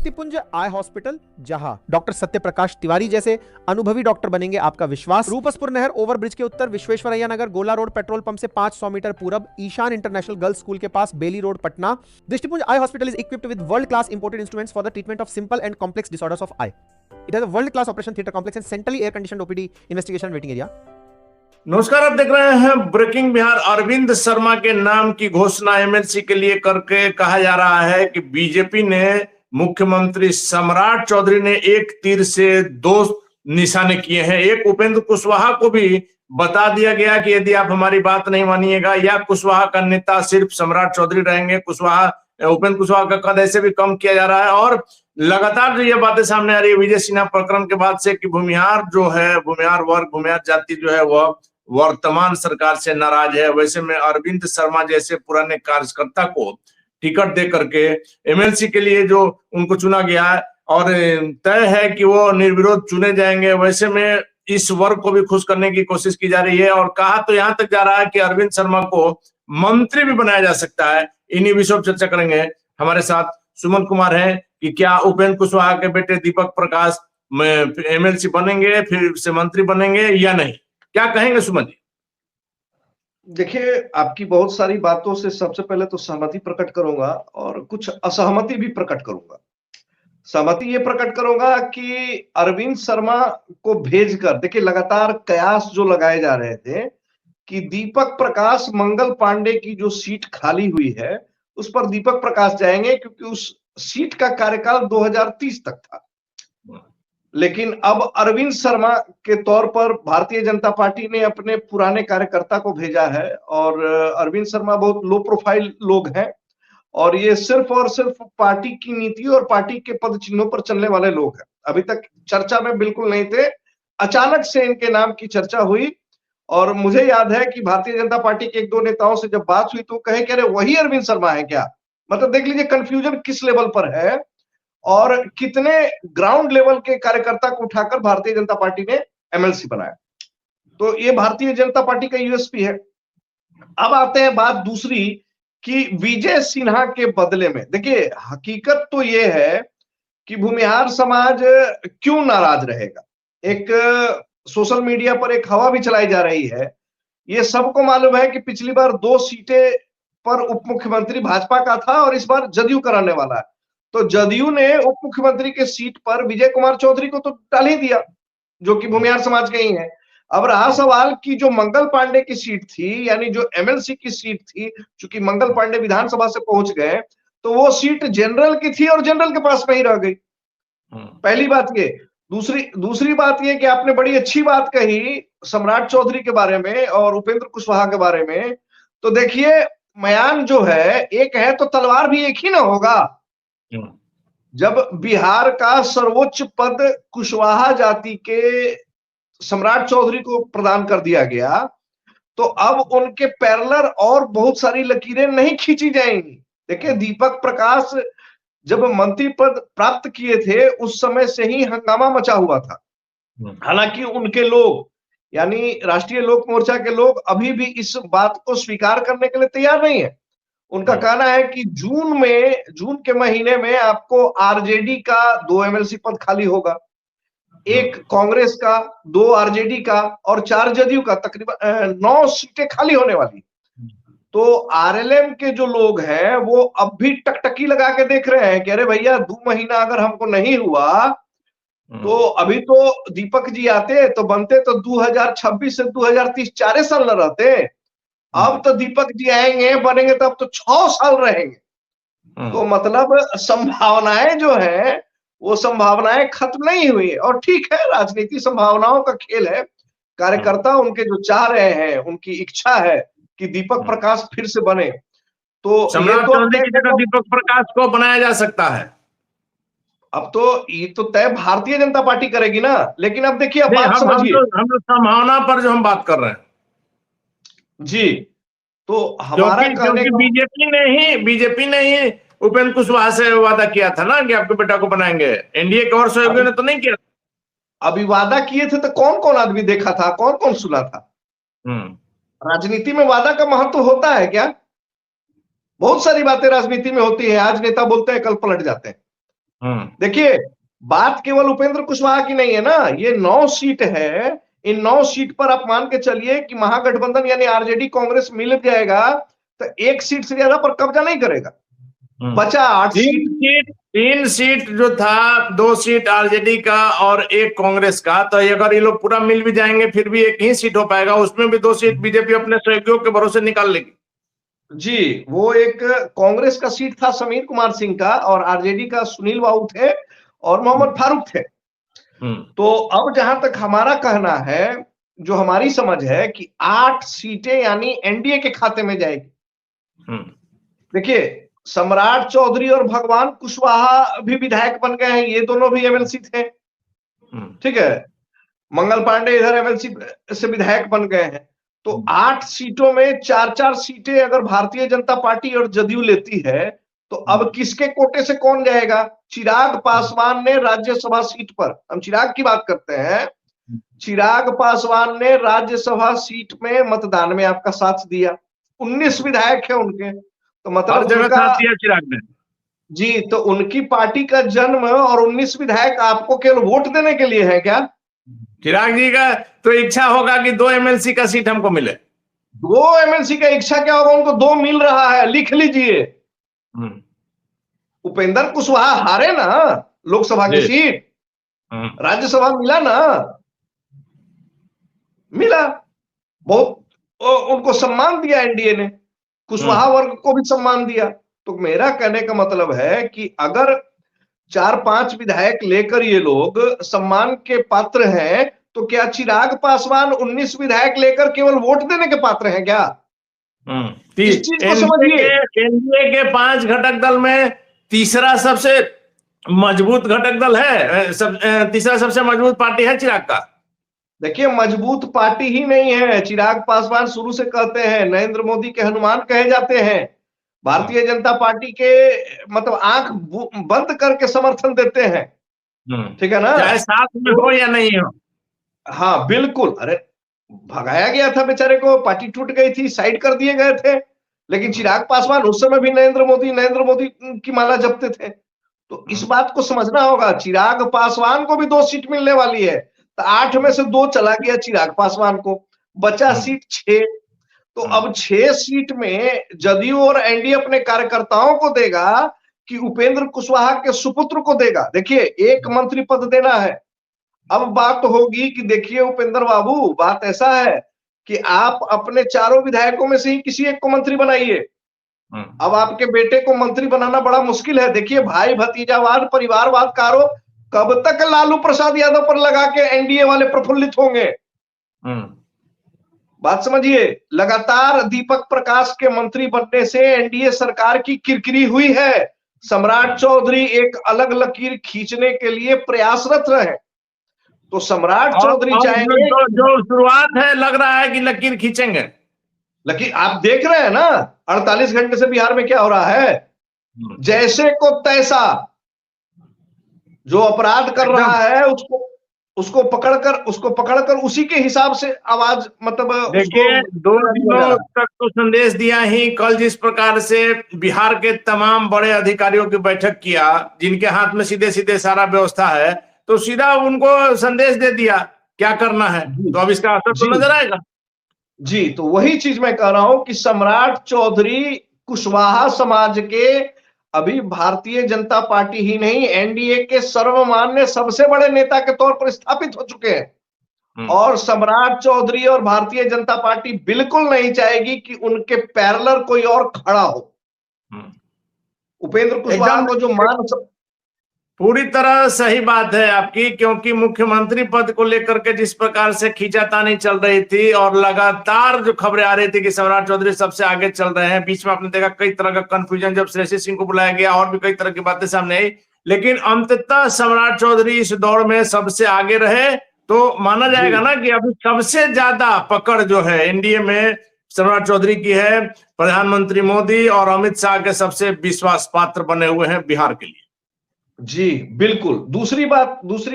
दृष्टिपुंज eye hospital, जहां doctor Satyaprakash Tiwari जैसे अनुभवी डॉक्टर बनेंगे आपका विश्वास। रूपसपुर नहर ओवरब्रिज के उत्तर, विश्वेश्वरैया नगर, गोला रोड पेट्रोल पंप से 500 मीटर पूरब, ईशान इंटरनेशनल गर्ल्स स्कूल के पास, Bailey road, Patna. Drishtipunj eye hospital is equipped with world class imported instruments for the treatment of simple and complex disorders of eye. It has a world-class operation theater complex and centrally air-conditioned OPD investigation waiting area. नमस्कार, आप देख रहे हैं breaking Bihar. Arvind Sharma के नाम की घोषणा MLC के लिए करके कहा जा रहा है कि बीजेपी ने मुख्यमंत्री सम्राट चौधरी ने एक तीर से दो निशाने किए हैं। एक, उपेंद्र कुशवाहा को भी बता दिया गया कि यदि आप हमारी बात नहीं मानिएगा या कुशवाहा का नेता सिर्फ सम्राट चौधरी रहेंगे, उपेंद्र कुशवाहा का कद ऐसे भी कम किया जा रहा है। और लगातार जो ये बातें सामने आ रही है विजय सिन्हा प्रकरण के बाद से कि भूमिहार जो है, भूमिहार वर्ग, भूमिहार जाति जो है वह वर्तमान सरकार से नाराज है। वैसे में अरविंद शर्मा जैसे पुराने कार्यकर्ता को टिकट दे करके एमएलसी के लिए जो उनको चुना गया है और तय है कि वो निर्विरोध चुने जाएंगे। वैसे में इस वर्ग को भी खुश करने की कोशिश की जा रही है और कहा तो यहां तक जा रहा है कि अरविंद शर्मा को मंत्री भी बनाया जा सकता है। इन्हीं विषयों पर चर्चा करेंगे। हमारे साथ सुमन कुमार हैं कि क्या उपेंद्र कुशवाहा के बेटे दीपक प्रकाश एमएलसी बनेंगे, फिर से मंत्री बनेंगे या नहीं, क्या कहेंगे सुमन जी? देखिए, आपकी बहुत सारी बातों से सबसे पहले तो सहमति प्रकट करूंगा और कुछ असहमति भी प्रकट करूंगा। सहमति ये प्रकट करूंगा कि अरविंद शर्मा को भेजकर, देखिए लगातार कयास जो लगाए जा रहे थे कि दीपक प्रकाश, मंगल पांडे की जो सीट खाली हुई है उस पर दीपक प्रकाश जाएंगे, क्योंकि उस सीट का कार्यकाल 2030 तक था। लेकिन अब अरविंद शर्मा के तौर पर भारतीय जनता पार्टी ने अपने पुराने कार्यकर्ता को भेजा है और अरविंद शर्मा बहुत लो प्रोफाइल लोग हैं और ये सिर्फ और सिर्फ पार्टी की नीति और पार्टी के पद चिन्हों पर चलने वाले लोग हैं। अभी तक चर्चा में बिल्कुल नहीं थे, अचानक से इनके नाम की चर्चा हुई और मुझे याद है कि भारतीय जनता पार्टी के एक दो नेताओं से जब बात हुई तो कहे कि अरे वही अरविंद शर्मा है क्या। मतलब देख लीजिए कंफ्यूजन किस लेवल पर है और कितने ग्राउंड लेवल के कार्यकर्ता को उठाकर भारतीय जनता पार्टी ने एमएलसी बनाया। तो ये भारतीय जनता पार्टी का यूएसपी है। अब आते हैं बात दूसरी कि विजय सिन्हा के बदले में, देखिए हकीकत तो ये है कि भूमिहार समाज क्यों नाराज रहेगा। एक सोशल मीडिया पर एक हवा भी चलाई जा रही है। ये सबको मालूम है कि पिछली बार 2 सीटें पर उप मुख्यमंत्री भाजपा का था और इस बार जदयू कराने वाला है। तो जदयू ने उप मुख्यमंत्री के सीट पर विजय कुमार चौधरी को तो डाल ही दिया, जो कि भूमिहार समाज के ही है। अब रहा सवाल कि जो मंगल पांडे की सीट थी, यानी जो एमएलसी की सीट थी, चूंकि मंगल पांडे विधानसभा से पहुंच गए तो वो सीट जनरल की थी और जनरल के पास नहीं रह गई। पहली बात ये। दूसरी बात ये कि आपने बड़ी अच्छी बात कही सम्राट चौधरी के बारे में और उपेंद्र कुशवाहा के बारे में। तो देखिए, म्यान जो है एक है तो तलवार भी एक ही ना होगा। जब बिहार का सर्वोच्च पद कुशवाहा जाति के सम्राट चौधरी को प्रदान कर दिया गया तो अब उनके पैरेलल और बहुत सारी लकीरें नहीं खींची जाएंगी। देखिए, दीपक प्रकाश जब मंत्री पद प्राप्त किए थे उस समय से ही हंगामा मचा हुआ था। हालांकि उनके लोग, यानी राष्ट्रीय लोक मोर्चा के लोग अभी भी इस बात को स्वीकार करने के लिए तैयार नहीं है। उनका कहना है कि जून के महीने में आपको आरजेडी का 2 एमएलसी पद खाली होगा, 1 कांग्रेस का, 2 आरजेडी का और 4 जदयू का, तकरीबन 9 सीटें खाली होने वाली। तो आरएलएम के जो लोग हैं वो अब भी टकटकी लगा के देख रहे हैं कि अरे भैया 2 महीना अगर हमको नहीं हुआ तो अभी तो दीपक जी आते तो बनते तो 2026 से 2030 4 साल न रहते। अब तो दीपक जी आएंगे, बनेंगे तो अब तो 6 साल रहेंगे। तो मतलब संभावनाएं जो है वो संभावनाएं खत्म नहीं हुई। और ठीक है, राजनीति संभावनाओं का खेल है। कार्यकर्ता उनके जो चाह रहे हैं, उनकी इच्छा है कि दीपक प्रकाश फिर से बने। तो सम्राट चौधरी की जगह दीपक प्रकाश को बनाया जा सकता है। अब तो ये तो तय भारतीय जनता पार्टी करेगी ना। लेकिन अब देखिए, अब बात समझिए, हम संभावना पर जो हम बात कर रहे हैं जी, तो हमारा कहने का बीजेपी ने ही उपेंद्र कुशवाहा से वादा किया था ना कि आपके बेटा को बनाएंगे। एनडीए के और सहयोगियों ने तो नहीं किया। अभी वादा किए थे तो कौन कौन आदमी देखा था, कौन कौन सुना था? राजनीति में वादा का महत्व होता है क्या? बहुत सारी बातें राजनीति में होती है। आज नेता बोलते हैं, कल पलट जाते हैं। देखिए, बात केवल उपेंद्र कुशवाहा की नहीं है ना, ये 9 सीट है। इन 9 सीट पर आप मान के चलिए कि महागठबंधन यानी आरजेडी कांग्रेस मिल जाएगा तो 1 सीट से ज्यादा पर कब्जा नहीं करेगा। बचा 8 सीट। 3 सीट जो था, 2 सीट आरजेडी का और 1 कांग्रेस का, तो अगर ये लोग पूरा मिल भी जाएंगे फिर भी 1 ही सीट हो पाएगा, उसमें भी 2 सीट बीजेपी अपने सहयोगियों के भरोसे निकाल लेगी। जी, वो एक कांग्रेस का सीट था समीर कुमार सिंह का और आरजेडी का सुनील बाबू थे और मोहम्मद फारूक थे। तो अब जहां तक हमारा कहना है, जो हमारी समझ है कि 8 सीटें यानी एनडीए के खाते में जाएगी। देखिए, सम्राट चौधरी और भगवान कुशवाहा भी विधायक बन गए हैं, ये दोनों भी एमएलसी थे। ठीक है, मंगल पांडे इधर एमएलसी से विधायक बन गए हैं। तो 8 सीटों में 4-4 सीटें अगर भारतीय जनता पार्टी और जदयू लेती है तो अब किसके कोटे से कौन जाएगा? चिराग पासवान ने राज्यसभा सीट पर, हम चिराग की बात करते हैं, चिराग पासवान ने राज्यसभा सीट में मतदान में आपका साथ दिया। 19 विधायक है उनके, तो मतलब उनका चिराग ने जी, तो उनकी पार्टी का जन्म और 19 विधायक आपको केवल वोट देने के लिए है क्या? चिराग जी का तो इच्छा होगा कि 2 एमएलसी का सीट हमको मिले। 2 एमएलसी का इच्छा क्या होगा? उनको 2 मिल रहा है, लिख लीजिए। उपेंद्र कुशवाहा हारे ना लोकसभा की सीट, राज्यसभा मिला ना, मिला। बहुत उनको सम्मान दिया एनडीए ने, कुशवाहा वर्ग को भी सम्मान दिया। तो मेरा कहने का मतलब है कि अगर 4-5 विधायक लेकर ये लोग सम्मान के पात्र हैं, तो क्या चिराग पासवान 19 विधायक लेकर केवल वोट देने के पात्र हैं क्या? इस चीज को समझिए। एनडीए के 5 घटक दल में तीसरा सबसे मजबूत घटक दल है, तीसरा सबसे मजबूत पार्टी है चिराग का। देखिए, मजबूत पार्टी ही नहीं है। चिराग पासवान शुरू से कहते हैं नरेंद्र मोदी के हनुमान कहे जाते हैं, भारतीय जनता पार्टी के मतलब आंख बंद करके समर्थन देते हैं। ठीक है ना, चाहे साथ में हो या नहीं हो। हाँ बिल्कुल। अरे भगाया गया था बेचारे को, पार्टी टूट गई थी, साइड कर दिए गए थे, लेकिन चिराग पासवान उस समय भी नरेंद्र मोदी की माला जपते थे। तो इस बात को समझना होगा, चिराग पासवान को भी 2 सीट मिलने वाली है, तो 8 में से 2 चला गया चिराग पासवान को, बचा सीट 6। तो अब 6 सीट में जदयू और एनडीए अपने कार्यकर्ताओं को देगा कि उपेंद्र कुशवाहा के सुपुत्र को देगा। देखिए, 1 मंत्री पद देना है। अब बात होगी कि देखिए उपेंद्र बाबू, बात ऐसा है कि आप अपने 4 विधायकों में से ही किसी एक को मंत्री बनाइए। अब आपके बेटे को मंत्री बनाना बड़ा मुश्किल है। देखिए, भाई भतीजावाद, परिवारवाद का आरोप कब तक लालू प्रसाद यादव पर लगा के एनडीए वाले प्रफुल्लित होंगे? बात समझिए। लगातार दीपक प्रकाश के मंत्री बनने से एनडीए सरकार की किरकिरी हुई है। सम्राट चौधरी एक अलग लकीर खींचने के लिए प्रयासरत रहे, तो सम्राट चौधरी चाहेंगे जो शुरुआत है, लग रहा है कि लकीर खींचेंगे। लकीर आप देख रहे हैं ना, 48 घंटे से बिहार में क्या हो रहा है, जैसे को तैसा। जो अपराध कर रहा है उसको पकड़कर उसी के हिसाब से आवाज, मतलब देखिए 2 दिनों तक तो संदेश दिया ही। कल जिस प्रकार से बिहार के तमाम बड़े अधिकारियों की बैठक किया, जिनके हाथ में सीधे सीधे सारा व्यवस्था है, तो सीधा उनको संदेश दे दिया क्या करना है। तो अब इसका असर तो नजर आएगा। जी, तो वही चीज मैं कह रहा हूं कि सम्राट चौधरी कुशवाहा समाज के अभी भारतीय जनता पार्टी ही नहीं, एनडीए के सर्वमान्य सबसे बड़े नेता के तौर पर स्थापित हो चुके हैं। और सम्राट चौधरी और भारतीय जनता पार्टी बिल्कुल नहीं चाहेगी कि उनके पैरेलल कोई और खड़ा हो। उपेंद्र कुशवाहा को जो मान, पूरी तरह सही बात है आपकी, क्योंकि मुख्यमंत्री पद को लेकर के जिस प्रकार से खींचातानी चल रही थी और लगातार जो खबरें आ रही थी कि सम्राट चौधरी सबसे आगे चल रहे हैं, बीच में आपने देखा कई तरह का कंफ्यूजन, जब श्रेयसी सिंह को बुलाया गया और भी कई तरह की बातें सामने आई, लेकिन अंततः सम्राट चौधरी इस दौड़ में सबसे आगे रहे। तो माना जाएगा ना कि अभी सबसे ज्यादा पकड़ जो है एनडीए में सम्राट चौधरी की है। प्रधानमंत्री मोदी और अमित शाह के सबसे विश्वास पात्र बने हुए हैं बिहार के लिए। जी बिल्कुल। दूसरी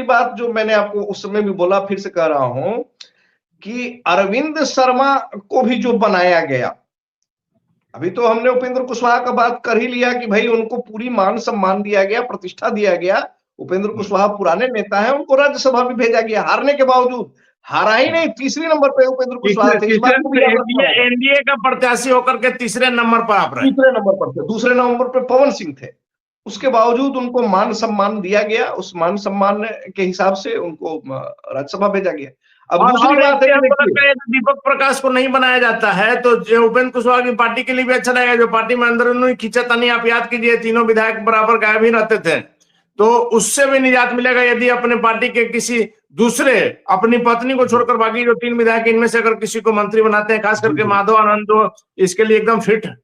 बात जो मैंने आपको उस समय भी बोला, फिर से कह रहा हूं कि अरविंद शर्मा को भी जो बनाया गया, अभी तो हमने उपेंद्र कुशवाहा का बात कर ही लिया कि भाई उनको पूरी मान सम्मान दिया गया, प्रतिष्ठा दिया गया। उपेंद्र कुशवाहा पुराने नेता हैं, उनको राज्यसभा भी भेजा गया, हारने के बावजूद। हारा ही नहीं, तीसरे नंबर पे उपेंद्र कुशवाहा थे, इस बात को भी याद रखना होगा। एनडीए का प्रत्याशी होकर के तीसरे नंबर पर आप रहे। तीसरे नंबर पर थे, दूसरे नंबर पे पवन सिंह थे। उसके बावजूद उनको मान सम्मान दिया गया, उस मान सम्मान के हिसाब से उनको राज्यसभा भेजा गया। अब दूसरी बात है कि दीपक प्रकाश को नहीं बनाया जाता है तो जो उपेंद्र कुशवाहा की पार्टी के लिए भी अच्छा रहेगा, जो पार्टी में अंदर खींचातानी आप याद कीजिए, तीनों विधायक बराबर गायब ही रहते थे, तो उससे भी निजात मिलेगा यदि अपने पार्टी के किसी दूसरे, अपनी पत्नी को छोड़कर बाकी जो 3 विधायक इनमें से अगर किसी को मंत्री बनाते हैं, खास करके माधव आनंद तो इसके लिए एकदम फिट है।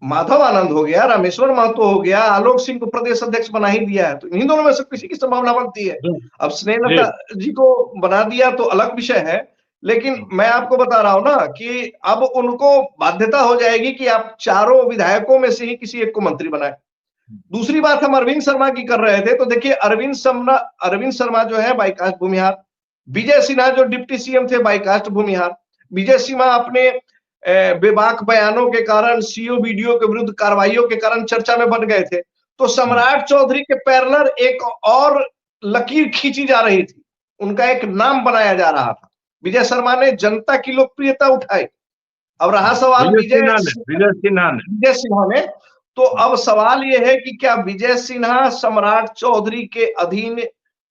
माधव आनंद हो गया, रामेश्वर महतो हो गया, आलोक सिंह को प्रदेश अध्यक्ष बना ही दिया है, तो इन्हीं दोनों में से किसी की संभावना बनती है। अब स्नेहलता जी को बना दिया तो अलग विषय है, लेकिन मैं आपको बता रहा हूं ना कि अब उनको बाध्यता हो जाएगी कि आप चारों विधायकों में से ही किसी एक को मंत्री बनाए। दूसरी बात हम अरविंद शर्मा की कर रहे थे, तो देखिए अरविंद शर्मा जो है बाईकास्ट भूमिहार, विजय सिन्हा जो डिप्टी सीएम थे बाईकास्ट भूमिहार। विजय सिन्हा अपने बेबाक बयानों के कारण, सीओ वीडियो के विरुद्ध कार्रवाइयों के कारण चर्चा में बन गए थे। तो सम्राट चौधरी के पैरेलल एक और लकीर खींची जा रही थी, उनका एक नाम बनाया जा रहा था। विजय शर्मा ने जनता की लोकप्रियता उठाई। अब रहा सवाल विजय सिन्हा ने, तो अब सवाल यह है कि क्या विजय सिन्हा सम्राट चौधरी के अधीन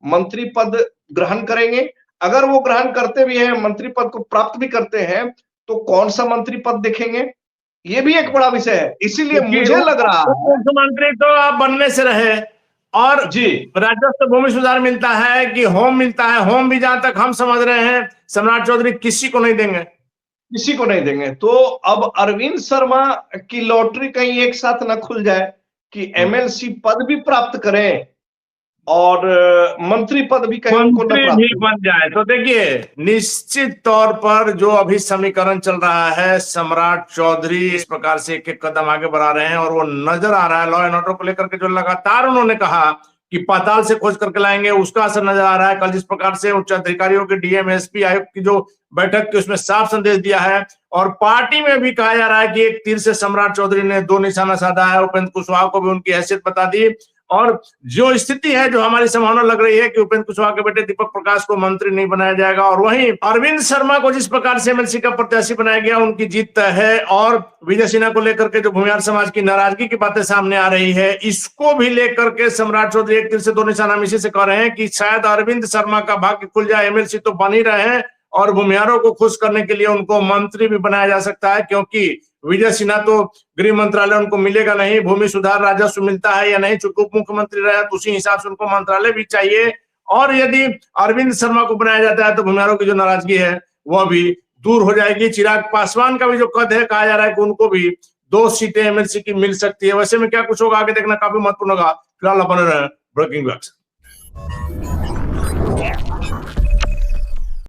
मंत्री पद ग्रहण करेंगे? अगर वो ग्रहण करते भी हैं, मंत्री पद को प्राप्त भी करते हैं, तो कौन सा मंत्री पद देखेंगे? ये भी एक बड़ा विषय है। इसीलिए मुझे लग रहा है मुख्यमंत्री तो आप बनने से रहे, और जी राजस्व भूमि सुधार मिलता है कि होम मिलता है, होम भी जहां तक हम समझ रहे हैं सम्राट चौधरी किसी को नहीं देंगे, किसी को नहीं देंगे। तो अब अरविंद शर्मा की लॉटरी कहीं एक साथ न खुल जाए कि एमएलसी पद भी प्राप्त करें और मंत्री पद भी कहीं उनको न प्राप्त भी बन जाए। तो देखिए निश्चित तौर पर जो अभी समीकरण चल रहा है, सम्राट चौधरी इस प्रकार से एक एक कदम आगे बढ़ा रहे हैं, और वो नजर आ रहा है लॉ एंड ऑर्डर को लेकर के जो लगातार उन्होंने कहा कि पाताल से खोज करके लाएंगे, उसका असर नजर आ रहा है। कल जिस प्रकार से उच्च अधिकारियों के डीएम एसपी आयुक्त की जो बैठक की, उसमें साफ संदेश दिया है, और पार्टी में भी कहा जा रहा है कि एक तीर से सम्राट चौधरी ने 2 निशाना साधा है। उपेंद्र कुशवाहा को भी उनकी हैसियत बता दी, और जो स्थिति है, जो हमारी संभावना लग रही है कि उपेंद्र कुशवाहा के बेटे दीपक प्रकाश को मंत्री नहीं बनाया जाएगा, और वहीं अरविंद शर्मा को जिस प्रकार से एमएलसी का प्रत्याशी बनाया गया, उनकी जीत तय है। और विजय सिन्हा को लेकर के जो भूमिहार समाज की नाराजगी की बातें सामने आ रही है, इसको भी लेकर के सम्राट चौधरी एक तीर से 2 निशाना हम इसी से कह रहे हैं कि शायद अरविंद शर्मा का भाग्य खुल जाए। एमएलसी तो बन ही रहे हैं, और भूमिहारों को खुश करने के लिए उनको मंत्री भी बनाया जा सकता है, क्योंकि विजय सिन्हा तो गृह मंत्रालय उनको मिलेगा नहीं, भूमि सुधार राजस्व मिलता है या नहीं, चूंकि उप मुख्यमंत्री रहे तो उसी हिसाब से उनको मंत्रालय भी चाहिए। और यदि अरविंद शर्मा को बनाया जाता है तो भूमिहारों की जो नाराजगी है वह भी दूर हो जाएगी। चिराग पासवान का भी जो कद है, कहा जा रहा है कि उनको भी 2 सीटें एमएलसी की मिल सकती है। वैसे में क्या कुछ होगा आगे देखना काफी महत्वपूर्ण होगा। फिलहाल बने रहे ब्रेकिंग न्यूज।